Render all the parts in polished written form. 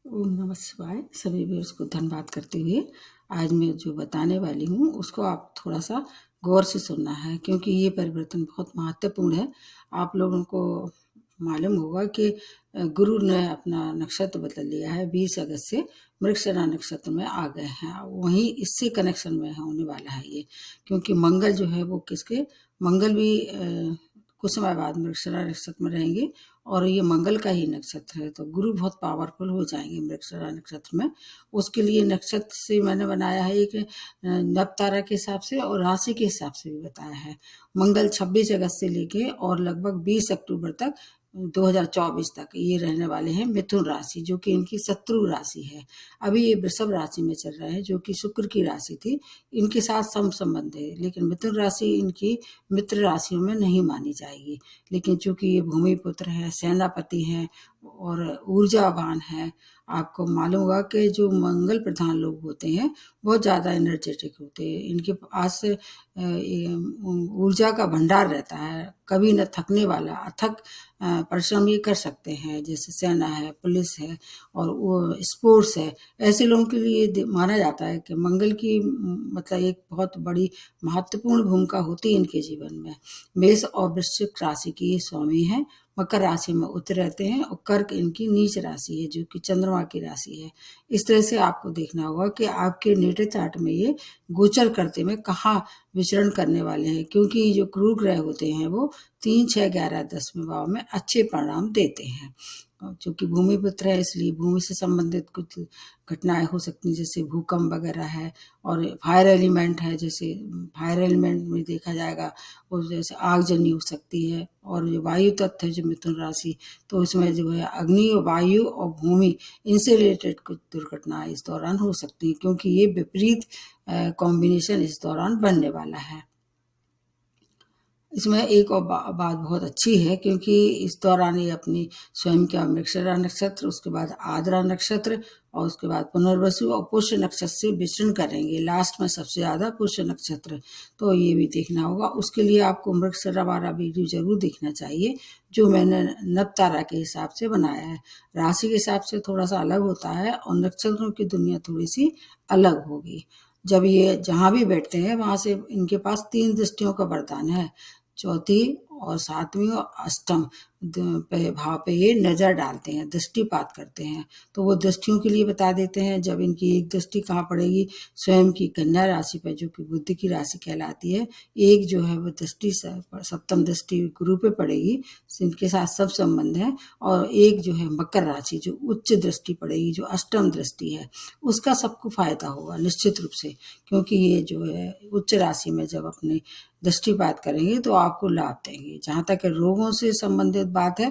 ओम नमः शिवाय। सभी व्यूअर्स को धन्यवाद करते हुए आज मैं जो बताने वाली हूँ उसको आप थोड़ा सा गौर से सुनना है, क्योंकि ये परिवर्तन बहुत महत्वपूर्ण है। आप लोगों को मालूम होगा कि गुरु ने अपना नक्षत्र बदल लिया है। 20 अगस्त से मृगशिरा नक्षत्र में आ गए हैं। वहीं इससे कनेक्शन में होने वाला है ये, क्योंकि मंगल जो है वो मंगल भी कुछ समय बाद मृगशिरा नक्षत्र में रहेंगे और ये मंगल का ही नक्षत्र है, तो गुरु बहुत पावरफुल हो जाएंगे मृगशिरा नक्षत्र में। उसके लिए नक्षत्र से मैंने बनाया है एक नवतारा के हिसाब से और राशि के हिसाब से भी बताया है। मंगल 26 अगस्त से लेके और लगभग 20 अक्टूबर तक 2024 तक ये रहने वाले हैं मिथुन राशि, जो कि इनकी शत्रु राशि है। अभी ये वृषभ राशि में चल रहे हैं, जो कि शुक्र की राशि थी। इनके साथ सम संबंध है, लेकिन मिथुन राशि इनकी मित्र राशियों में नहीं मानी जाएगी। लेकिन चूंकि ये भूमि पुत्र है, सेनापति है और ऊर्जावान है। आपको मालूम होगा कि जो मंगल प्रधान लोग होते हैं बहुत ज़्यादा एनर्जेटिक होते हैं। इनके पास ऊर्जा का भंडार रहता है, कभी न थकने वाला अथक परिश्रम ये कर सकते हैं। जैसे सेना है, पुलिस है और वो स्पोर्ट्स है। ऐसे लोगों के लिए माना जाता है कि मंगल की मतलब एक बहुत बड़ी महत्वपूर्ण भूमिका होती है इनके जीवन में। मेष और वृश्चिक राशि की ये स्वामी है। मकर राशि में उच्च रहते हैं और कर्क इनकी नीच राशि है, जो कि चंद्रमा की राशि है। इस तरह से आपको देखना होगा कि आपके नेटल चार्ट में ये गोचर करते में कहाँ विचरण करने वाले हैं, क्योंकि जो क्रूर ग्रह होते हैं वो 3, 6, 11, 10वें भाव में अच्छे परिणाम देते हैं। चूंकि भूमि पुत्र है, इसलिए भूमि से संबंधित कुछ घटनाएं हो सकती हैं, जैसे भूकंप वगैरह है। और फायर एलिमेंट है, जैसे फायर एलिमेंट में देखा जाएगा वो जैसे आगजनी हो सकती है। और जो वायु तत्व है जो मिथुन राशि, तो उसमें जो है अग्नि और वायु और भूमि, इनसे रिलेटेड कुछ दुर्घटनाएं इस दौरान हो सकती हैं, क्योंकि ये विपरीत कॉम्बिनेशन इस दौरान बनने वाला है। इसमें एक और बात बहुत अच्छी है, क्योंकि इस दौरान ये अपनी स्वयं का मृगशिरा नक्षत्र, उसके बाद आद्रा नक्षत्र और उसके बाद पुनर्वसु और पुष्य नक्षत्र से विचरण करेंगे। लास्ट में सबसे ज़्यादा पुष्य नक्षत्र, तो ये भी देखना होगा। उसके लिए आपको मृगशिरा वाला वीडियो जरूर देखना चाहिए, जो मैंने नवतारा के हिसाब से बनाया है। राशि के हिसाब से थोड़ा सा अलग होता है और नक्षत्रों की दुनिया थोड़ी सी अलग होगी। जब ये जहाँ भी बैठते हैं वहां से इनके पास 3 दृष्टियों का वरदान है। चौथी और 7वीं और अष्टम भाव पे ये नजर डालते हैं, दृष्टिपात करते हैं। तो वो दृष्टियों के लिए बता देते हैं। जब इनकी एक दृष्टि कहाँ पड़ेगी, स्वयं की कन्या राशि पर, जो कि बुद्ध की राशि कहलाती है। एक जो है वो दृष्टि सप्तम दृष्टि गुरु पे पड़ेगी, इनके साथ सब संबंध है। और एक जो है मकर राशि, जो उच्च दृष्टि पड़ेगी, जो अष्टम दृष्टि है, उसका सबको फायदा होगा निश्चित रूप से, क्योंकि ये जो है उच्च राशि में जब अपने दृष्टिपात करेंगे तो आपको लाभ देंगे। जहाँ तक रोगों से संबंधित बात है,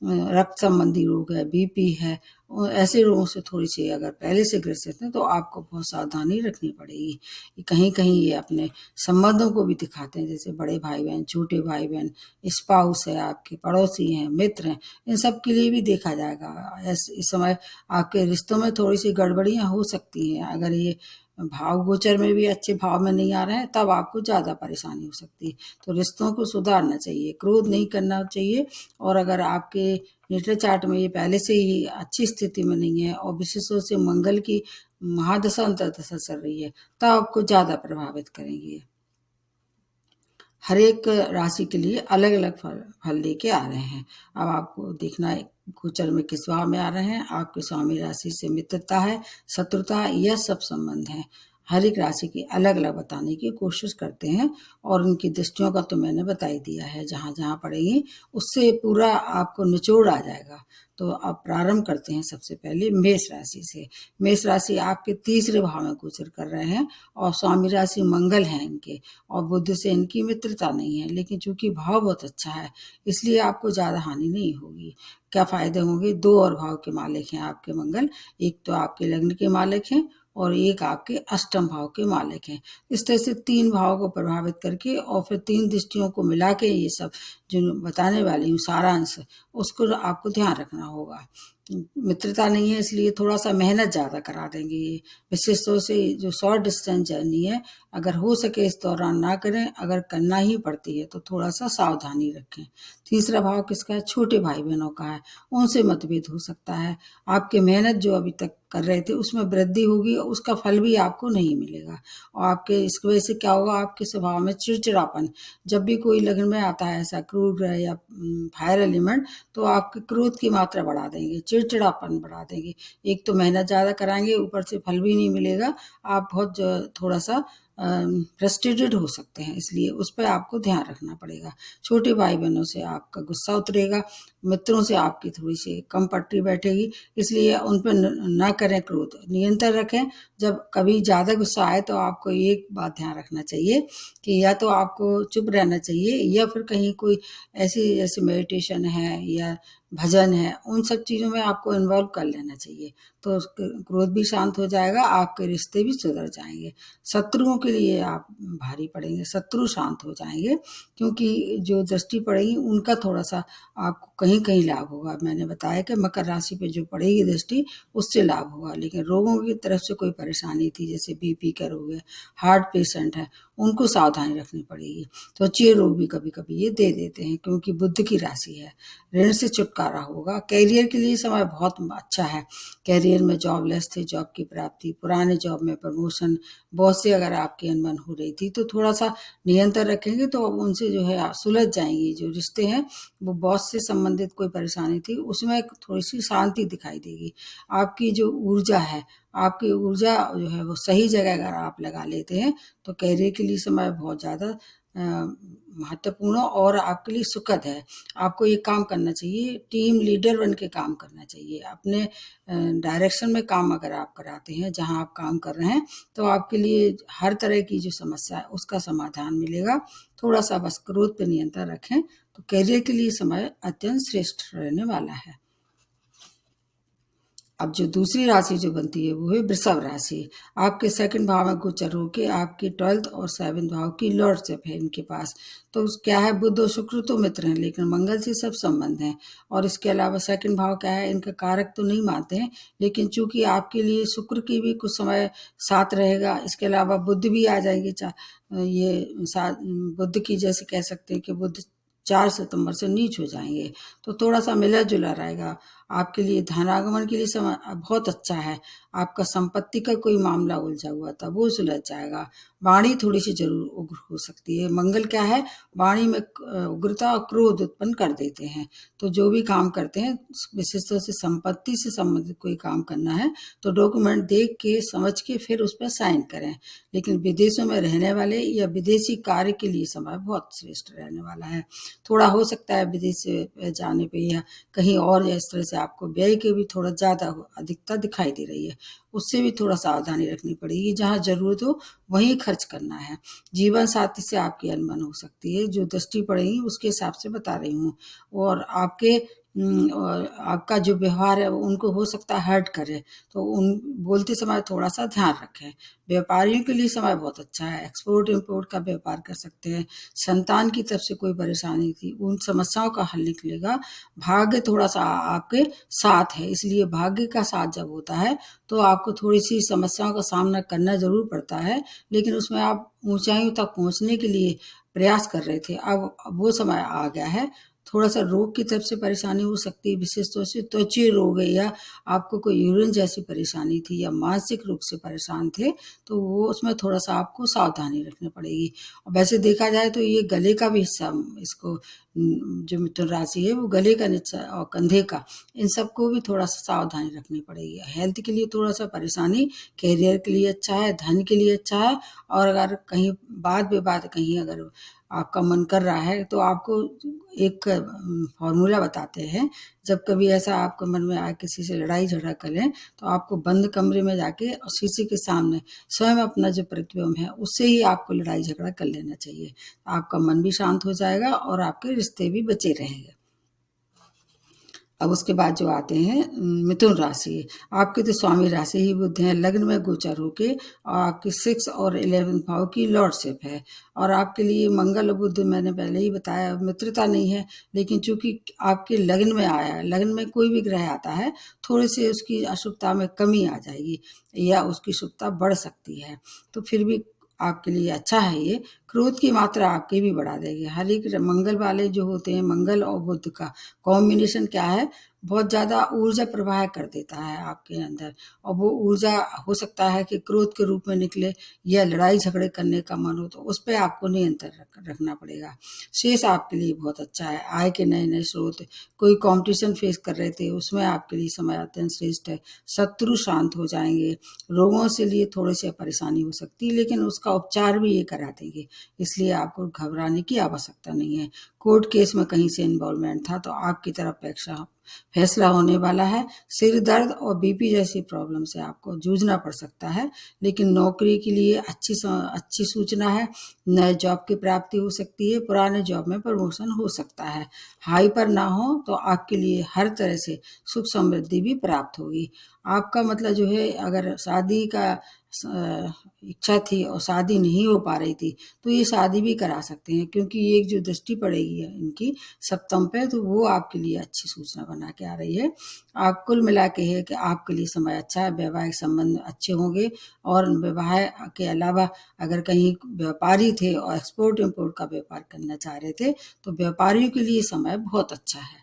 रक्त संबंधी रोग है, बीपी है, ऐसे रोगों से थोड़ी सी अगर पहले से ग्रसित हैं तो आपको बहुत सावधानी रखनी पड़ेगी। कहीं कहीं ये अपने संबंधों को भी दिखाते हैं, जैसे बड़े भाई बहन, छोटे भाई बहन, स्पाउस है, आपके पड़ोसी हैं, मित्र हैं, इन सब के लिए भी देखा जाएगा। इस समय आपके रिश्तों में थोड़ी सी गड़बड़ियां हो सकती हैं। अगर ये भाव गोचर में भी अच्छे भाव में नहीं आ रहे हैं, तब आपको ज़्यादा परेशानी हो सकती है। तो रिश्तों को सुधारना चाहिए, क्रोध नहीं करना चाहिए। और अगर आपके नेटल चार्ट में ये पहले से ही अच्छी स्थिति में नहीं है और विशेष रूप से मंगल की महादशा अंतर्दशा चल रही है, तब आपको ज़्यादा प्रभावित करेंगे। हर एक राशि के लिए अलग अलग फल लेके आ रहे हैं। अब आपको देखना है गोचर में किस भाव में आ रहे हैं। आपके स्वामी राशि से मित्रता है, शत्रुता, यह सब संबंध है। हर एक राशि की अलग अलग बताने की कोशिश करते हैं और उनकी दृष्टियों का तो मैंने बता ही दिया है। जहाँ जहाँ पड़ेगी उससे पूरा आपको निचोड़ आ जाएगा। तो अब प्रारंभ करते हैं सबसे पहले मेष राशि से। मेष राशि आपके तीसरे भाव में गोचर कर रहे हैं और स्वामी राशि मंगल है इनके, और बुध से इनकी मित्रता नहीं है। लेकिन चूंकि भाव बहुत अच्छा है, इसलिए आपको ज़्यादा हानि नहीं होगी। क्या फायदे होंगे, 2 और भाव के मालिक हैं आपके मंगल। एक तो आपके लग्न के मालिक हैं और एक आपके अष्टम भाव के मालिक हैं। इस तरह से 3 भाव को प्रभावित करके और फिर 3 दृष्टियों को मिला के ये सब जो बताने वाली हूँ सारांश, उसको आपको ध्यान रखना होगा। मित्रता नहीं है, इसलिए थोड़ा सा मेहनत ज़्यादा करा देंगे ये। विशेष तौर से जो शॉर्ट डिस्टेंस जर्नी है, अगर हो सके इस दौरान ना करें, अगर करना ही पड़ती है तो थोड़ा सा सावधानी रखें। तीसरा भाव किसका है? छोटे भाई बहनों का है, उनसे मतभेद हो सकता है। आपकी मेहनत जो अभी तक कर रहे थे उसमें वृद्धि होगी, उसका फल भी आपको नहीं मिलेगा। और आपके इसकी वजह से क्या होगा? आपके स्वभाव में चिड़चिड़ापन, जब भी कोई लगन में आता है ऐसा क्रूर ग्रह या फायर एलिमेंट, तो आपके क्रोध की मात्रा बढ़ा देंगे, चिड़चिड़ापन बढ़ा देंगे। एक तो मेहनत ज़्यादा कराएंगे, ऊपर से फल भी नहीं मिलेगा। आप बहुत थोड़ा सा फ्रस्ट्रेटेड हो सकते हैं, इसलिए उस पर आपको ध्यान रखना पड़ेगा। छोटे भाई बहनों से आपका गुस्सा उतरेगा, मित्रों से आपकी थोड़ी सी कम पटरी बैठेगी, इसलिए उन पर न करें क्रोध, नियंत्रण रखें। जब कभी ज़्यादा गुस्सा आए तो आपको एक बात ध्यान रखना चाहिए कि या तो आपको चुप रहना चाहिए, या फिर कहीं कोई ऐसी जैसे मेडिटेशन है या भजन है, उन सब चीज़ों में आपको इन्वॉल्व कर लेना चाहिए, तो क्रोध भी शांत हो जाएगा, आपके रिश्ते भी सुधर जाएंगे। शत्रुओं के लिए आप भारी पड़ेंगे, शत्रु शांत हो जाएंगे, क्योंकि जो दृष्टि पड़ेगी उनका थोड़ा सा आपको कहीं कहीं लाभ होगा। मैंने बताया कि मकर राशि पे जो पड़ेगी दृष्टि, उससे लाभ होगा। लेकिन रोगों की तरफ से कोई परेशानी थी, जैसे बीपी का रोग है, हार्ट पेशेंट है, उनको सावधानी रखनी पड़ेगी। त्वचीय रोग भी कभी कभी ये दे देते हैं, क्योंकि बुध की राशि है। ऋण से छुटकारा होगा। कैरियर के लिए समय बहुत अच्छा है। कैरियर में जॉबलेस थे, जॉब की प्राप्ति, पुराने जॉब में प्रमोशन, बॉस से अगर आपकी अनबन हो रही थी तो थोड़ा सा नियंत्रण रखेंगे तो अब उनसे जो है आप सुलझ जाएंगी। जो रिश्ते हैं वो बॉस से संबंधित कोई परेशानी थी उसमें थोड़ी सी शांति दिखाई देगी। आपकी जो ऊर्जा है, आपकी ऊर्जा जो है वो सही जगह अगर आप लगा लेते हैं तो कैरियर के लिए समय बहुत ज़्यादा महत्वपूर्ण और आपके लिए सुखद है। आपको ये काम करना चाहिए, टीम लीडर बन के काम करना चाहिए। अपने डायरेक्शन में काम अगर आप कराते हैं, जहाँ आप काम कर रहे हैं, तो आपके लिए हर तरह की जो समस्या है उसका समाधान मिलेगा। थोड़ा सा बस क्रोध पे नियंत्रण रखें तो कैरियर के लिए समय अत्यंत श्रेष्ठ रहने वाला है। अब जो दूसरी राशि जो बनती है वो है वृषभ राशि। आपके सेकंड भाव में गोचर होके आपकी 12th और 7th भाव की लॉर्डशिप है इनके पास। तो क्या है? बुध और शुक्र तो मित्र हैं, लेकिन मंगल से सब संबंध हैं। और इसके अलावा सेकंड भाव क्या है? इनका कारक तो नहीं मानते हैं, लेकिन चूंकि आपके लिए शुक्र की भी कुछ समय साथ रहेगा, इसके अलावा बुध भी आ जाएंगे। बुध की जैसे कह सकते हैं कि बुध 4 सितंबर से नीच हो जाएंगे, तो थोड़ा सा मिला जुला रहेगा। आपके लिए धनागमन के लिए समय बहुत अच्छा है। आपका संपत्ति का कोई मामला उलझा हुआ था वो सुलझ जाएगा। वाणी थोड़ी सी जरूर उग्र हो सकती है। मंगल क्या है? वाणी में उग्रता और क्रोध उत्पन्न कर देते हैं। तो जो भी काम करते हैं, विशेष तौर से संपत्ति से संबंधित कोई काम करना है तो डॉक्यूमेंट देख के समझ के फिर उस पर साइन करें। लेकिन विदेशों में रहने वाले या विदेशी कार्य के लिए समय बहुत श्रेष्ठ रहने वाला है। थोड़ा हो सकता है विदेश से जाने पे या कहीं और या इस तरह से आपको व्यय की भी थोड़ा ज़्यादा अधिकता दिखाई दे रही है, उससे भी थोड़ा सावधानी रखनी पड़ेगी। जहाँ ज़रूरत हो वहीं खर्च करना है। जीवन साथी से आपकी अनबन हो सकती है, जो दृष्टि पड़ेगी उसके हिसाब से बता रही हूँ। और और आपका जो व्यवहार है वो उनको हो सकता है हर्ट करे, तो उन बोलते समय थोड़ा सा ध्यान रखें। व्यापारियों के लिए समय बहुत अच्छा है। एक्सपोर्ट इम्पोर्ट का व्यापार कर सकते हैं। संतान की तरफ से कोई परेशानी थी, उन समस्याओं का हल निकलेगा। भाग्य थोड़ा सा आपके साथ है, इसलिए भाग्य का साथ जब होता है तो आपको थोड़ी सी समस्याओं का सामना करना जरूर पड़ता है, लेकिन उसमें आप ऊंचाइयों तक पहुंचने के लिए प्रयास कर रहे थे। अब वो समय आ गया है। थोड़ा सा रोग की तरफ से परेशानी हो सकती है, विशेष तौर से त्वचीय रोग है, या आपको कोई यूरिन जैसी परेशानी थी या मानसिक रूप से परेशान थे, तो वो उसमें थोड़ा सा आपको सावधानी रखनी पड़ेगी। और वैसे देखा जाए तो ये गले का भी हिस्सा, इसको जो मिथुन राशि है वो गले का निच्चा और कंधे का, इन सबको भी थोड़ा सा सावधानी रखनी पड़ेगी। हेल्थ के लिए थोड़ा सा परेशानी, कैरियर के लिए अच्छा है, धन के लिए अच्छा है। और अगर कहीं बात विवाद कहीं अगर आपका मन कर रहा है तो आपको एक फॉर्मूला बताते हैं। जब कभी ऐसा आपके मन में आए किसी से लड़ाई झगड़ा करें, तो आपको बंद कमरे में जाके और शीशे के सामने स्वयं अपना जो प्रतिबिंब है उससे ही आपको लड़ाई झगड़ा कर लेना चाहिए। आपका मन भी शांत हो जाएगा और आपके रिश्ते भी बचे रहेंगे। अब उसके बाद जो आते हैं मिथुन राशि। आपके तो स्वामी राशि ही बुध है, लग्न में गोचर होके, और आपके 6 और 11 भाव की लॉर्डशिप है। और आपके लिए मंगल और बुध मैंने पहले ही बताया मित्रता नहीं है, लेकिन चूंकि आपके लग्न में आया है, लग्न में कोई भी ग्रह आता है थोड़ी सी उसकी अशुभता में कमी आ जाएगी या उसकी शुभता बढ़ सकती है, तो फिर भी आपके लिए अच्छा है ये। क्रोध की मात्रा आपकी भी बढ़ा देगी। हर एक मंगल वाले जो होते हैं, मंगल और बुध का कॉम्बिनेशन क्या है, बहुत ज़्यादा ऊर्जा प्रवाह कर देता है आपके अंदर, और वो ऊर्जा हो सकता है कि क्रोध के रूप में निकले या लड़ाई झगड़े करने का मन हो, तो उस पर आपको नियंत्रण रखना पड़ेगा। शेष आपके लिए बहुत अच्छा है, आय के नए नए स्रोत, कोई कंपटीशन फेस कर रहे थे उसमें आपके लिए समय अत्यंत श्रेष्ठ है। शत्रु शांत हो जाएंगे, रोगों से लिए थोड़ी सी परेशानी हो सकती है, लेकिन उसका उपचार भी ये करा देंगे, इसलिए आपको घबराने की आवश्यकता नहीं है। कोर्ट केस में कहीं से इन्वॉल्वमेंट था तो आपकी तरफ फैसला होने वाला है। सिर दर्द और बीपी जैसी प्रॉब्लम से आपको जूझना पड़ सकता है, लेकिन नौकरी के लिए अच्छी सूचना है। नए जॉब की प्राप्ति हो सकती है, पुराने जॉब में प्रमोशन हो सकता है। हाई पर ना हो तो आपके लिए हर तरह से सुख समृद्धि भी प्राप्त होगी। आपका मतलब जो है, अगर शादी का इच्छा थी और शादी नहीं हो पा रही थी, तो ये शादी भी करा सकते हैं, क्योंकि एक जो दृष्टि पड़ेगी इनकी सप्तम पे, तो वो आपके लिए अच्छी सूचना बना के आ रही है। आप कुल मिला के है कि आपके लिए समय अच्छा है, वैवाहिक संबंध अच्छे होंगे। और विवाह के अलावा अगर कहीं व्यापारी थे और एक्सपोर्ट इम्पोर्ट का व्यापार करना चाह रहे थे, तो व्यापारियों के लिए समय बहुत अच्छा है।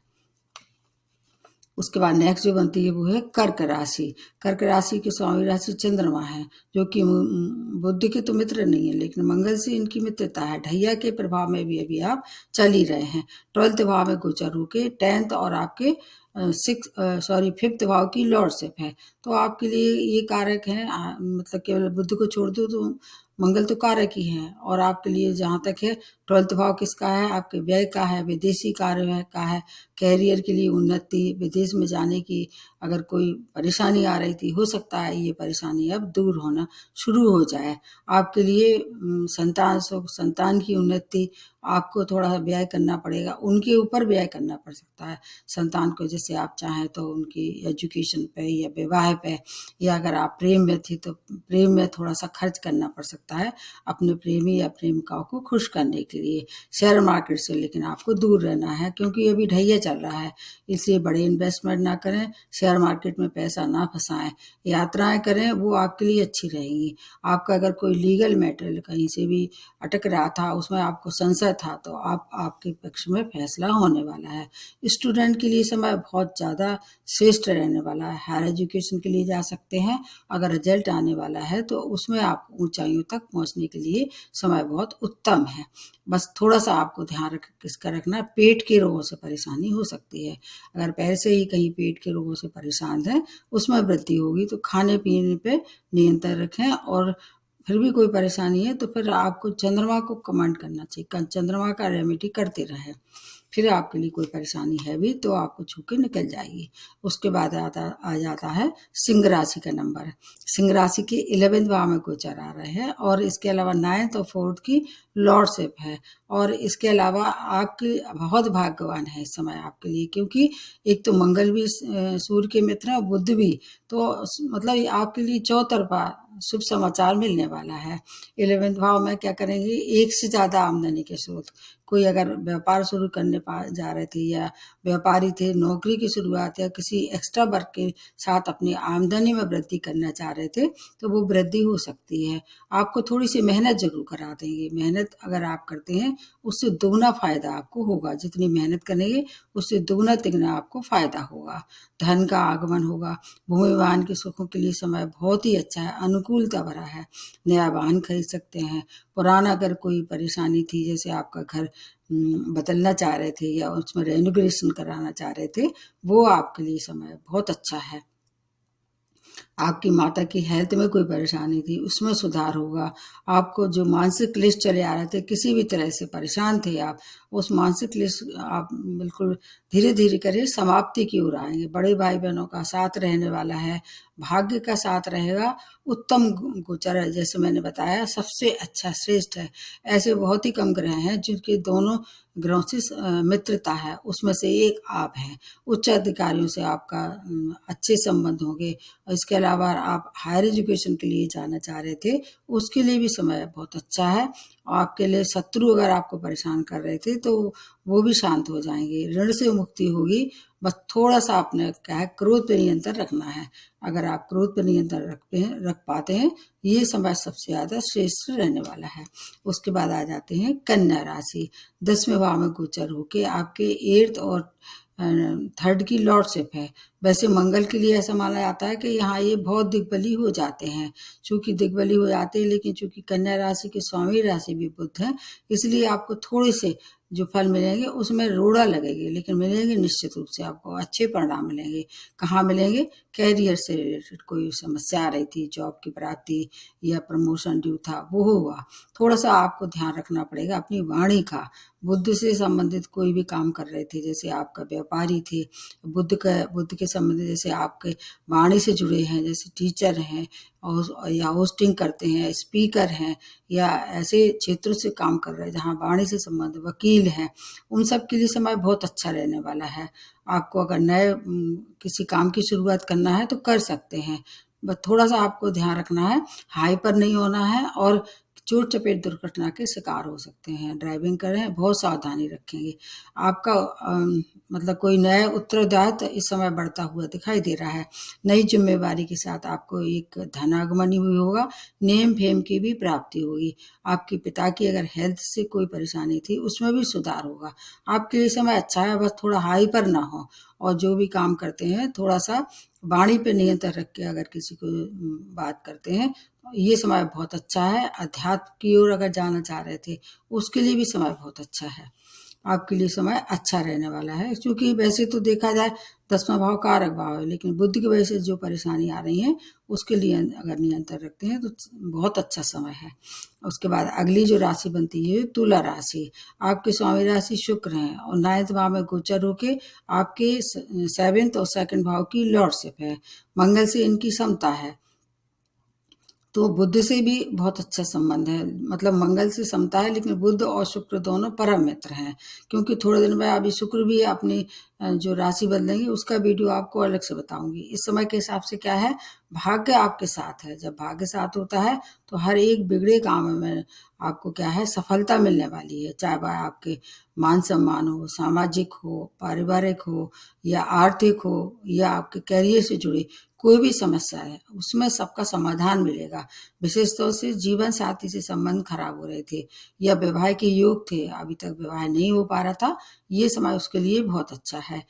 उसके बाद नेक्स्ट जो बनती है वो है कर्क राशि। कर्क राशि की स्वामी राशि चंद्रमा है, जो कि बुध के तो मित्र नहीं है, लेकिन मंगल से इनकी मित्रता है। ढैया के प्रभाव में भी अभी आप चल ही रहे हैं। 12th भाव में गोचर होके 10th और आपके 5th भाव की लॉर्डशिप है, तो आपके लिए ये कारक है। मतलब केवल बुध को छोड़ दो तो मंगल तो कारक ही है। और आपके लिए जहाँ तक है, 12th भाव किसका है, आपके व्यय का है, विदेशी कार्य का है। कैरियर के लिए उन्नति, विदेश में जाने की अगर कोई परेशानी आ रही थी, हो सकता है ये परेशानी अब दूर होना शुरू हो जाए। आपके लिए संतान सुख, संतान की उन्नति, आपको थोड़ा व्यय करना पड़ेगा, उनके ऊपर व्यय करना पड़ सकता है। संतान को जैसे आप चाहें तो उनकी एजुकेशन पे या विवाह पे, या अगर आप प्रेम में थी तो प्रेम में थोड़ा सा खर्च करना पड़ सकता है अपने प्रेमी या प्रेमिकाओं को खुश करने के लिए। शेयर मार्केट से लेकिन आपको दूर रहना है, क्योंकि अभी ढैया चल रहा है, इसलिए बड़े इन्वेस्टमेंट ना करें, शेयर मार्केट में पैसा ना फंसाएं। यात्राएं करें, वो आपके लिए अच्छी रहेंगी। आपका अगर कोई लीगल मैटर कहीं से भी अटक रहा था, उसमें आपको संशय था, तो आपके पक्ष में फैसला होने वाला है। स्टूडेंट के लिए समय बहुत ज़्यादा श्रेष्ठ रहने वाला है। हायर एजुकेशन के लिए जा सकते हैं। अगर रिजल्ट आने वाला है तो उसमें आप ऊंचाइयों तक पहुंचने के लिए समय बहुत उत्तम है। बस थोड़ा सा आपको ध्यान किसका रखना, पेट के रोगों से परेशानी हो सकती है। अगर पहले से ही कहीं पेट के रोगों से परेशान है, उसमें वृद्धि होगी, तो खाने पीने पे नियंत्रण रखें। और फिर भी कोई परेशानी है तो फिर आपको चंद्रमा को कमांड करना चाहिए, चंद्रमा का रेमेडी करते रहे, फिर आपके लिए कोई परेशानी है भी तो आपको छू के निकल जाएगी। उसके बाद आ जाता है सिंह राशि का नंबर। सिंह राशि के 11th भाव में गोचर आ रहे हैं, और इसके अलावा 9th और 4th की लॉर्डशिप है। और इसके अलावा आपके बहुत भाग्यवान है इस समय आपके लिए, क्योंकि एक तो मंगल भी सूर्य के मित्र है, बुध भी, तो मतलब आपके लिए चौतरफा शुभ समाचार मिलने वाला है। 11th भाव में क्या करेंगे, एक से ज्यादा आमदनी के स्रोत। कोई अगर व्यापार शुरू करने जा रहे थे, या व्यापारी थे, नौकरी की शुरुआत या किसी एक्स्ट्रा वर्क के साथ अपनी आमदनी में वृद्धि करना चाह रहे थे, तो वो वृद्धि हो सकती है। आपको थोड़ी सी मेहनत जरूर करा देंगे। मेहनत अगर आप करते हैं, उससे दोगुना फायदा आपको होगा। जितनी मेहनत करेंगे उससे दोगुना तिगुना आपको फायदा होगा। धन का आगमन होगा। भूमि वाहन के सुखों के लिए समय बहुत ही अच्छा है, अनुकूलता भरा है। नया वाहन खरीद सकते हैं। पुराना अगर कोई परेशानी थी, जैसे आपका घर बदलना चाह रहे थे या उसमें रेनोवेशन कराना चाह रहे थे, वो आपके लिए समय बहुत अच्छा है। आपकी माता की हेल्थ में कोई परेशानी थी, उसमें सुधार होगा। आपको जो मानसिक क्लेश चले आ रहे थे, किसी भी तरह से परेशान थे आप, उस मानसिक क्लेश आप बिल्कुल धीरे धीरे करिए समाप्ति की ओर आएंगे। बड़े भाई बहनों का साथ रहने वाला है। भाग्य का साथ रहेगा, उत्तम गोचर है। जैसे मैंने बताया सबसे अच्छा श्रेष्ठ है। ऐसे बहुत ही कम ग्रह हैं जिनके दोनों ग्रहों से मित्रता है, उसमें से एक आप हैं। उच्च अधिकारियों से आपका अच्छे संबंध होंगे। और इसके अलावा आप हायर एजुकेशन के लिए जाना चाह रहे थे, उसके लिए भी समय बहुत अच्छा है। आपके लिए शत्रु अगर आपको परेशान कर रहे थे तो वो भी शांत हो जाएंगे, ऋण से मुक्ति होगी। बस थोड़ा सा आपने क्या है, क्रोध पे नियंत्रण रखना है। अगर आप क्रोध पे नियंत्रण रख पाते हैं, ये समय सबसे ज्यादा श्रेष्ठ रहने वाला है। उसके बाद आ जाते हैं कन्या राशि। 10वें भाव में गोचर होके आपके 8th और 3rd की लॉर्डशिप है। वैसे मंगल के लिए ऐसा माना जाता है कि यहाँ ये बहुत दिग्बली हो जाते हैं। चूंकि दिग्बली हो जाते हैं, लेकिन चूंकि कन्या राशि की स्वामी राशि भी बुध है, इसलिए आपको थोड़े से जो फल मिलेंगे उसमें रोड़ा लगेगी, लेकिन मिलेंगे निश्चित रूप से, आपको अच्छे परिणाम मिलेंगे। कहाँ मिलेंगे? कैरियर से रिलेटेड कोई समस्या आ रही थी, जॉब की प्राप्ति या प्रमोशन ड्यू था, वो होगा। थोड़ा सा आपको ध्यान रखना पड़ेगा अपनी वाणी का। बुद्ध से संबंधित कोई भी काम कर रहे थे, जैसे आपका व्यापारी थे, बुद्ध के संबंधित, जैसे आपके वाणी से जुड़े हैं, जैसे टीचर हैं और या होस्टिंग करते हैं, स्पीकर हैं, या ऐसे क्षेत्रों से काम कर रहे हैं जहाँ वाणी से संबंध, वकील हैं, उन सब के लिए समय बहुत अच्छा रहने वाला है। आपको अगर नए किसी काम की शुरुआत करना है तो कर सकते हैं। बस थोड़ा सा आपको ध्यान रखना है, हाइपर नहीं होना है और चोट चपेट दुर्घटना के शिकार हो सकते हैं। ड्राइविंग कर रहे हैं, बहुत सावधानी रखेंगे। आपका मतलब कोई नया उत्तरदायित्व इस समय बढ़ता हुआ दिखाई दे रहा है। नई जिम्मेवारी के साथ आपको एक धनागमन भी होगा, नेम फेम की भी प्राप्ति होगी। आपके पिता की अगर हेल्थ से कोई परेशानी थी, उसमें भी सुधार होगा। आपके लिए समय अच्छा है, बस थोड़ा हाइपर ना हो। और जो भी काम करते हैं, थोड़ा सा वाणी पे नियंत्रण रख के अगर किसी को बात करते हैं, ये समय बहुत अच्छा है। अध्यात्म की ओर अगर जाना चाह रहे थे, उसके लिए भी समय बहुत अच्छा है। आपके लिए समय अच्छा रहने वाला है, क्योंकि वैसे तो देखा जाए 10वां भाव कारक भाव है, लेकिन बुद्ध की वजह से जो परेशानी आ रही है, उसके लिए अगर नियंत्रण रखते हैं तो बहुत अच्छा समय है। उसके बाद अगली जो राशि बनती है तुला राशि। आपके स्वामी राशि शुक्र हैं और 9th भाव में गोचर होके आपके 7th और 2nd भाव की लॉर्डशिप है। मंगल से इनकी समता है, तो बुध से भी बहुत अच्छा संबंध है। मतलब मंगल से समता है, लेकिन बुध और शुक्र दोनों परम मित्र हैं। क्योंकि थोड़े दिन बाद अभी शुक्र भी अपनी जो राशि बदलेंगे, उसका वीडियो आपको अलग से बताऊंगी। इस समय के हिसाब से क्या है, भाग्य आपके साथ है। जब भाग्य साथ होता है तो हर एक बिगड़े काम में आपको क्या है, सफलता मिलने वाली है। चाहे वह आपके मान सम्मान हो, सामाजिक हो, पारिवारिक हो, या आर्थिक हो, या आपके करियर से जुड़े कोई भी समस्या है, उसमें सबका समाधान मिलेगा। विशेष तौर से जीवन साथी से संबंध खराब हो रहे थे या विवाह के योग थे, अभी तक विवाह नहीं हो पा रहा था, ये समय उसके लिए बहुत अच्छा है।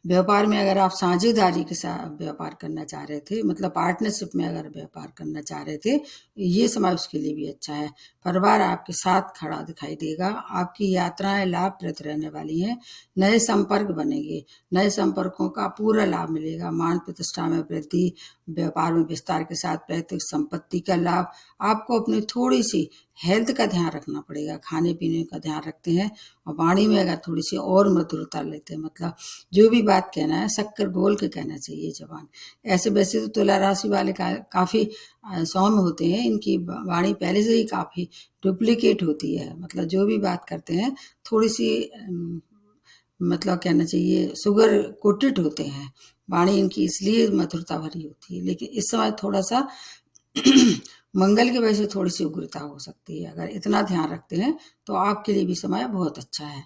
व्यापार में अगर आप साझेदारी के साथ व्यापार करना चाह रहे थे, मतलब पार्टनरशिप में अगर व्यापार करना चाह रहे थे, ये समय उसके लिए भी अच्छा है। परिवार आपके साथ खड़ा दिखाई देगा। आपकी यात्राएं लाभप्रद रहने वाली हैं। नए संपर्क बनेंगे, नए संपर्कों का पूरा लाभ मिलेगा। मान प्रतिष्ठा में वृद्धि, व्यापार में विस्तार के साथ पैतृक संपत्ति का लाभ। आपको अपनी थोड़ी सी हेल्थ का ध्यान रखना पड़ेगा, खाने पीने का ध्यान रखते हैं और वाणी में अगर थोड़ी सी और मधुरता लेते हैं, मतलब जो भी बात कहना है शक्कर घोल के कहना चाहिए जबान। ऐसे वैसे तो तुला राशि वाले काफी सौम्य होते हैं, इनकी वाणी पहले से ही काफी डुप्लीकेट होती है। मतलब जो भी बात करते हैं थोड़ी सी मतलब कहना चाहिए शुगर कोटेड होते हैं। वाणी इनकी इसलिए मधुरता भरी होती है, लेकिन इस समय थोड़ा सा मंगल की वजह से थोड़ी सी उग्रता हो सकती है। अगर इतना ध्यान रखते हैं तो आपके लिए भी समय बहुत अच्छा है।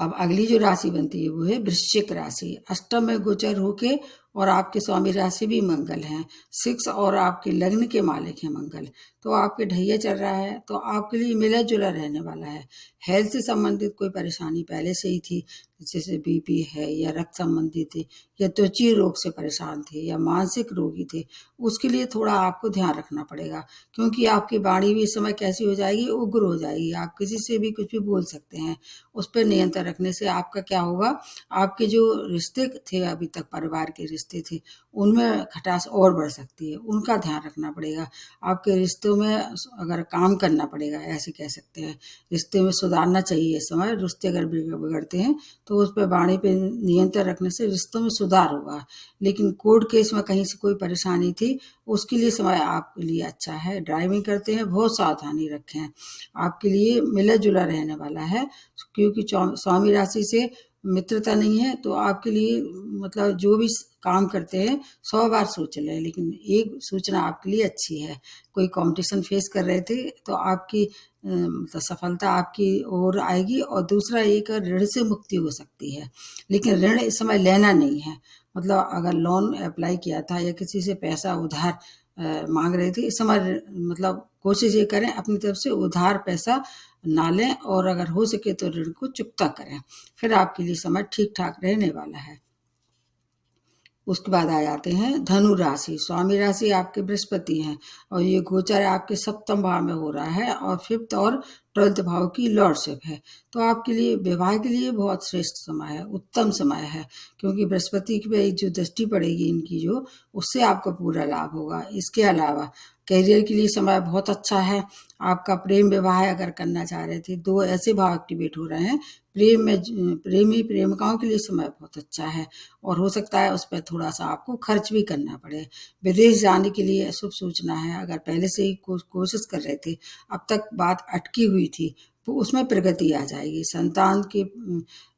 अब अगली जो राशि बनती है वो है वृश्चिक राशि। अष्टम में गोचर होके और आपके स्वामी राशि भी मंगल हैं, 6 और आपके लग्न के मालिक हैं मंगल, तो आपके ढैया चल रहा है, तो आपके लिए मिला जुला रहने वाला है। हेल्थ से संबंधित कोई परेशानी पहले से ही थी, जैसे बीपी है या रक्त संबंधी थे या त्वचा रोग से परेशान थे या मानसिक रोगी थे, उसके लिए थोड़ा आपको ध्यान रखना पड़ेगा। क्योंकि आपकी वाणी भी इस समय कैसी हो जाएगी, उग्र हो जाएगी। आप किसी से भी कुछ भी बोल सकते हैं। उस पर नियंत्रण रखने से आपका क्या होगा, आपके जो रिश्ते थे अभी तक, परिवार के रिश्ते थे, उनमें खटास और बढ़ सकती है, उनका ध्यान रखना पड़ेगा। आपके रिश्तों में अगर काम करना पड़ेगा, ऐसे कह सकते हैं, रिश्ते में सुधारना चाहिए। इस समय रिश्ते अगर बिगड़ते हैं तो उस पे वाणी पे नियंत्रण रखने से रिश्तों में सुधार होगा। लेकिन कोर्ट केस में कहीं से कोई परेशानी थी, उसके लिए समय आपके लिए अच्छा है। ड्राइविंग करते हैं बहुत सावधानी रखें, आपके लिए मिला जुला रहने वाला है, क्योंकि स्वामी राशि से मित्रता नहीं है, तो आपके लिए मतलब जो भी काम करते हैं 100 बार सोच लें। लेकिन एक सूचना आपके लिए अच्छी है, कोई कंपटीशन फेस कर रहे थे तो आपकी मतलब सफलता आपकी ओर आएगी। और दूसरा, एक ऋण से मुक्ति हो सकती है, लेकिन ऋण इस समय लेना नहीं है। मतलब अगर लोन अप्लाई किया था या किसी से पैसा उधार मांग रहे थे, इस समय मतलब कोशिश ये करें अपनी तरफ से उधार पैसा ना लें, और अगर हो सके तो ऋण को चुकता करें, फिर आपके लिए समय ठीक ठाक रहने वाला है। उसके बाद आ जाते हैं धनु राशि। स्वामी राशि आपके बृहस्पति हैं, और ये गोचर आपके सप्तम भाव में हो रहा है, और 5th और 12th भाव की लॉर्डशिप है। तो आपके लिए विवाह के लिए बहुत श्रेष्ठ समय है, उत्तम समय है, क्योंकि बृहस्पति की पे जो दृष्टि पड़ेगी इनकी जो, उससे आपको पूरा लाभ होगा। इसके अलावा करियर के लिए समय बहुत अच्छा है। आपका प्रेम विवाह अगर करना चाह रहे थे, 2 ऐसे भाव एक्टिवेट हो रहे हैं, प्रेम में प्रेमी प्रेमिकाओं के लिए समय बहुत अच्छा है, और हो सकता है उस पर थोड़ा सा आपको खर्च भी करना पड़े। विदेश जाने के लिए शुभ सूचना है। अगर पहले से ही कोशिश कर रहे थे, अब तक बात अटकी हुई थी, तो उसमें प्रगति आ जाएगी। संतान के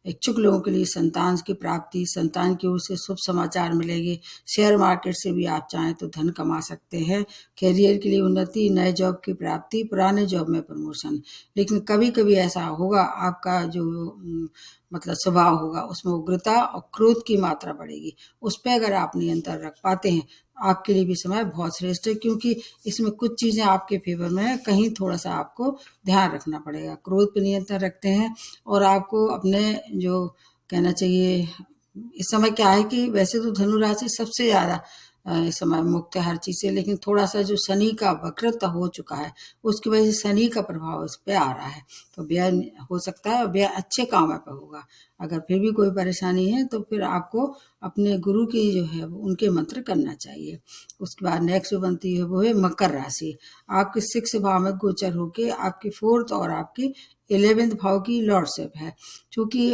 इच्छुक लोगों के लिए संतान की प्राप्ति, संतान की ओर से शुभ समाचार मिलेंगे। शेयर मार्केट से भी आप चाहें तो धन कमा सकते हैं। करियर के लिए उन्नति, नए जॉब की प्राप्ति, पुराने जॉब में प्रमोशन। लेकिन कभी कभी ऐसा होगा, आपका जो मतलब स्वभाव होगा उसमें उग्रता और क्रोध की मात्रा बढ़ेगी। उस पर अगर आप नियंत्रण रख पाते हैं, आपके लिए भी समय बहुत श्रेष्ठ है, क्योंकि इसमें कुछ चीज़ें आपके फेवर में है, कहीं थोड़ा सा आपको ध्यान रखना पड़ेगा। क्रोध पर नियंत्रण रखते हैं, और आपको अपने जो कहना चाहिए, इस समय क्या है कि वैसे तो धनु राशि सबसे ज़्यादा इस समय मुक्त है हर चीज़ से, लेकिन थोड़ा सा जो शनि का वक्रता हो चुका है, उसकी वजह से शनि का प्रभाव इस पे आ रहा है, तो व्यय हो सकता है, और व्यय अच्छे कामों पे होगा। अगर फिर भी कोई परेशानी है तो फिर आपको अपने गुरु की जो है उनके मंत्र करना चाहिए। उसके बाद नेक्स्ट जो बनती है वो है मकर राशि। आपके 6 भाव में गोचर होके आपकी 4th और आपकी 11th भाव की लॉर्डशिप है। चूंकि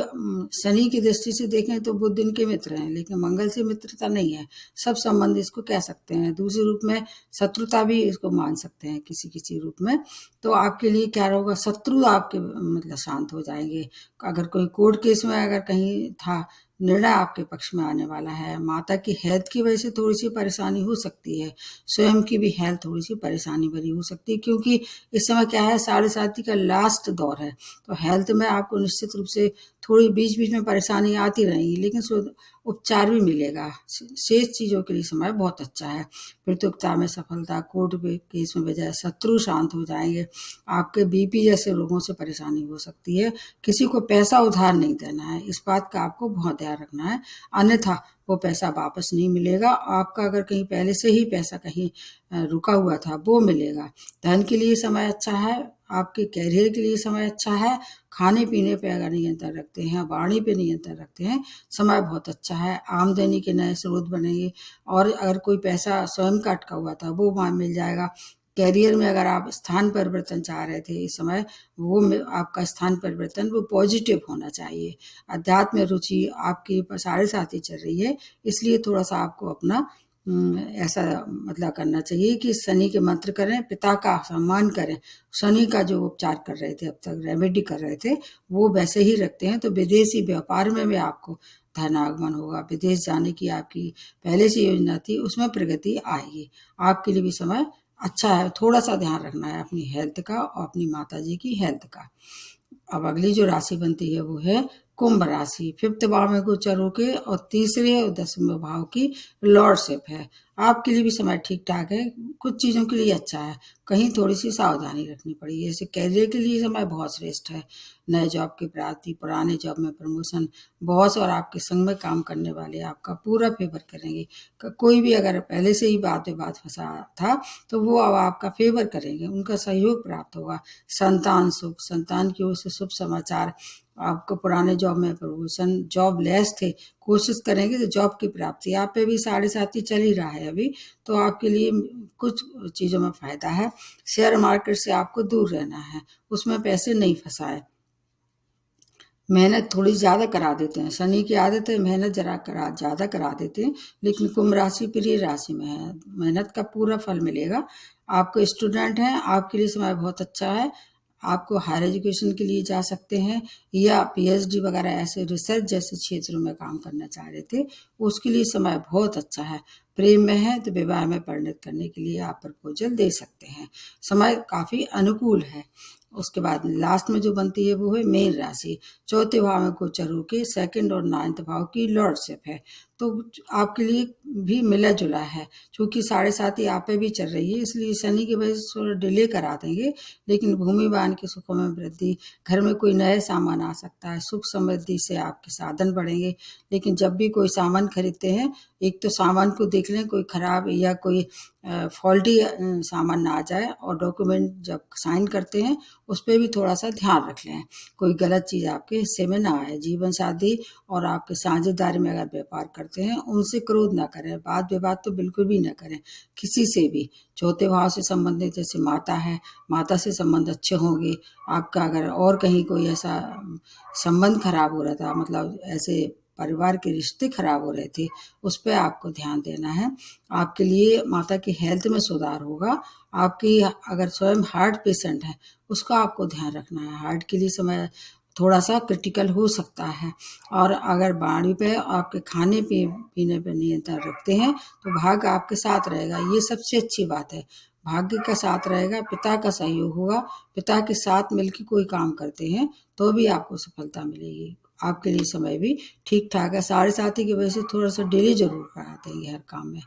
शनि की दृष्टि से देखें तो बुध इनके मित्र हैं, लेकिन मंगल से मित्रता नहीं है, सब संबंध इसको कह सकते हैं। दूसरे रूप में शत्रुता भी इसको मान सकते हैं किसी किसी रूप में। तो आपके लिए क्या होगा, शत्रु आपके मतलब शांत हो जाएंगे। अगर कोई कोर्ट केस में अगर कहीं था, निर्णय आपके पक्ष में आने वाला है। माता की हेल्थ की वजह से थोड़ी सी परेशानी हो सकती है, स्वयं की भी हेल्थ थोड़ी सी परेशानी भरी हो सकती है, क्योंकि इस समय क्या है, 7.5 का लास्ट दौर है। तो हेल्थ में आपको निश्चित रूप से थोड़ी बीच बीच में परेशानी आती रहेंगी, लेकिन उपचार भी मिलेगा। शेष चीज़ों के लिए समय बहुत अच्छा है। प्रतियोगिता में सफलता, कोर्ट केस में बजाय शत्रु शांत हो जाएंगे। आपके बीपी जैसे रोगों से परेशानी हो सकती है। किसी को पैसा उधार नहीं देना है, इस बात का आपको बहुत ध्यान रखना है, अन्यथा वो पैसा वापस नहीं मिलेगा। आपका अगर कहीं पहले से ही पैसा कहीं रुका हुआ था, वो मिलेगा। धन के लिए समय अच्छा है, आपके कैरियर के लिए समय अच्छा है। खाने पीने पे अगर नियंत्रण रखते हैं, वाणी पे नियंत्रण रखते हैं, समय बहुत अच्छा है। आमदनी के नए स्रोत बनेंगे, और अगर कोई पैसा स्वयं का अटका हुआ था वो वहाँ मिल जाएगा। कैरियर में अगर आप स्थान परिवर्तन चाह रहे थे इस समय, वो आपका स्थान परिवर्तन वो पॉजिटिव होना चाहिए। अध्यात्म में रुचि आपकी 7.5 चल रही है, इसलिए थोड़ा सा आपको अपना ऐसा मतलब करना चाहिए कि शनि के मंत्र करें, पिता का सम्मान करें। शनि का जो उपचार कर रहे थे अब तक, रेमेडी कर रहे थे, वो वैसे ही रखते हैं, तो विदेशी व्यापार में भी आपको धन आगमन होगा। विदेश जाने की आपकी पहले से योजना थी, उसमें प्रगति आएगी। आपके लिए भी समय अच्छा है। थोड़ा सा ध्यान रखना है अपनी हेल्थ का और अपनी माता जी की हेल्थ का। अब अगली जो राशि बनती है वो है कुंभ राशि। 5th भाव में गोचर होके और 3रे और 10वें भाव की लॉर्डशिप है। आपके लिए भी समय ठीक ठाक है, कुछ चीज़ों के लिए अच्छा है, कहीं थोड़ी सी सावधानी रखनी पड़ेगी। जैसे कैरियर के लिए समय बहुत श्रेष्ठ है। नए जॉब की प्राप्ति, पुराने जॉब में प्रमोशन, बॉस और आपके संग में काम करने वाले आपका पूरा फेवर करेंगे। कोई भी अगर पहले से ही बात में बात फंसा था, तो वो अब आपका फेवर करेंगे, उनका सहयोग प्राप्त होगा। संतान सुख, संतान की ओर से शुभ समाचार। आपको पुराने जॉब में प्रमोशन, जॉब लेस थे, कोशिश करेंगे तो जॉब की प्राप्ति। आप पे भी 7.5 चल ही रहा है अभी, तो आपके लिए कुछ चीज़ों में फ़ायदा है। शेयर मार्केट से आपको दूर रहना है, उसमें पैसे नहीं फंसाए। मेहनत थोड़ी ज़्यादा करा देते हैं। शनि की आदत है मेहनत ज़्यादा करा देते हैं, लेकिन कुंभ राशि प्रिय राशि में है, मेहनत का पूरा फल मिलेगा। आपको स्टूडेंट हैं, आपके लिए समय बहुत अच्छा है। आपको हायर एजुकेशन के लिए जा सकते हैं या पीएचडी वगैरह ऐसे रिसर्च जैसे क्षेत्रों में काम करना चाह रहे थे, उसके लिए समय बहुत अच्छा है। प्रेम में है तो विवाह में परिणत करने के लिए आप प्रपोजल दे सकते हैं। समय काफ़ी अनुकूल है। उसके बाद लास्ट में जो बनती है वो है मीन राशि। चौथे भाव में गोचर होके सेकंड और नाइन्थ भाव की लॉर्डशिप है, तो आपके लिए भी मिला जुला है। क्योंकि 7.5 आप पे भी चल रही है, इसलिए शनि की वजह से थोड़ा डिले करा देंगे, लेकिन भूमि वाहन के सुखों में वृद्धि, घर में कोई नए सामान आ सकता है, सुख समृद्धि से आपके साधन बढ़ेंगे। लेकिन जब भी कोई सामान खरीदते हैं, एक तो सामान को देख लें कोई खराब या कोई फॉल्टी सामान ना आ जाए, और डॉक्यूमेंट जब साइन करते हैं उस पर भी थोड़ा सा ध्यान रख लें, कोई गलत चीज़ आपके हिस्से में ना आए। जीवन साथी और आपके साझेदारी में अगर व्यापार करते हैं, उनसे क्रोध ना करें, वाद विवाद तो बिल्कुल भी ना करें किसी से भी। चौथे भाव से संबंधित जैसे माता है, माता से संबंध अच्छे होंगे। आपका अगर और कहीं कोई ऐसा संबंध खराब हो रहा था, मतलब ऐसे परिवार के रिश्ते खराब हो रहे थे, उस पर आपको ध्यान देना है। आपके लिए माता की हेल्थ में सुधार होगा। आपकी अगर स्वयं हार्ट पेशेंट है, उसका आपको ध्यान रखना है। हार्ट के लिए समय थोड़ा सा क्रिटिकल हो सकता है। और अगर बाणी पे आपके खाने पीने पे नियंत्रण रखते हैं, तो भाग्य आपके साथ रहेगा, ये सबसे अच्छी बात है। भाग्य का साथ रहेगा, पिता का सहयोग होगा, पिता के साथ मिलकर कोई काम करते हैं तो भी आपको सफलता मिलेगी। आपके लिए समय भी ठीक ठाक है। 7.5 की वजह से थोड़ा सा डिले जरूर कराते हैं हर काम में,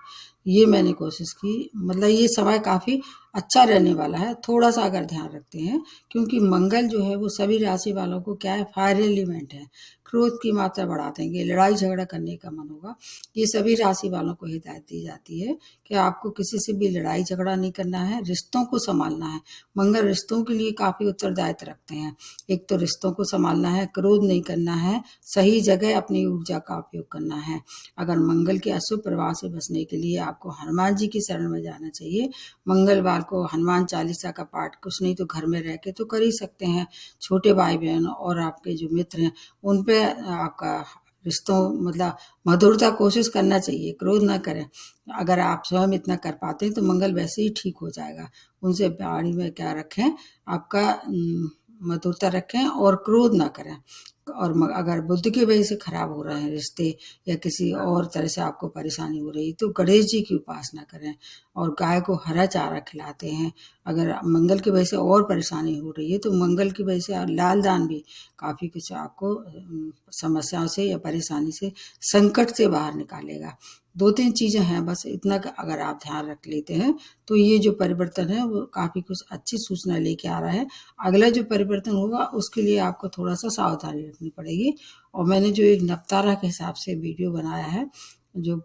ये मैंने कोशिश की। मतलब ये समय काफ़ी अच्छा रहने वाला है, थोड़ा सा अगर ध्यान रखते हैं, क्योंकि मंगल जो है वो सभी राशि वालों को क्या है, फायर एलिमेंट है, क्रोध की मात्रा बढ़ा देंगे, लड़ाई झगड़ा करने का मन होगा। ये सभी राशि वालों को हिदायत दी जाती है कि आपको किसी से भी लड़ाई झगड़ा नहीं करना है, रिश्तों को संभालना है। मंगल रिश्तों के लिए काफ़ी उत्तरदायित्व रखते हैं। एक तो रिश्तों को संभालना है, क्रोध नहीं करना है, सही जगह अपनी ऊर्जा का उपयोग करना है। अगर मंगल के अशुभ प्रभाव से बचने के लिए आपको हनुमान जी की शरण में जाना चाहिए। मंगलवार को हनुमान चालीसा का पाठ कुछ नहीं तो घर में रह के तो कर ही सकते हैं। छोटे भाई बहन और आपके जो मित्र हैं, उन पे आपका रिश्तों मतलब मधुरता कोशिश करना चाहिए, क्रोध ना करें। अगर आप स्वयं इतना कर पाते हैं तो मंगल वैसे ही ठीक हो जाएगा। उनसे बाणी में क्या रखें, आपका मधुरता रखें और क्रोध ना करें। और अगर बुद्धि की वजह से खराब हो रहे हैं रिश्ते या किसी और तरह से आपको परेशानी हो रही है, तो गणेश जी की उपासना करें और गाय को हरा चारा खिलाते हैं। अगर मंगल की वजह से और परेशानी हो रही है, तो मंगल की वजह से लाल दान भी काफ़ी कुछ आपको समस्याओं से या परेशानी से, संकट से बाहर निकालेगा। 2-3 चीज़ें हैं बस, इतना का अगर आप ध्यान रख लेते हैं, तो ये जो परिवर्तन है वो काफ़ी कुछ अच्छी सूचना लेके आ रहा है। अगला जो परिवर्तन होगा उसके लिए आपको थोड़ा सा सावधानी रखनी पड़ेगी। और मैंने जो एक नवतारा के हिसाब से वीडियो बनाया है, जो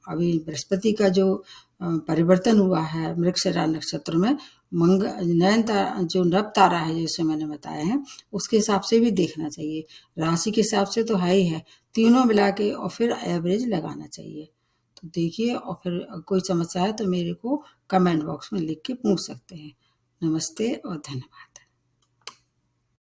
अभी बृहस्पति का जो परिवर्तन हुआ है मृगशिरा नक्षत्र में, नयन तारा जो नव तारा है जैसे मैंने बताया है, उसके हिसाब से भी देखना चाहिए। राशि के हिसाब से तो है ही है, तीनों मिला के और फिर एवरेज लगाना चाहिए। तो देखिए, और फिर कोई समस्या है तो मेरे को कमेंट बॉक्स में लिख के पूछ सकते हैं। नमस्ते और धन्यवाद।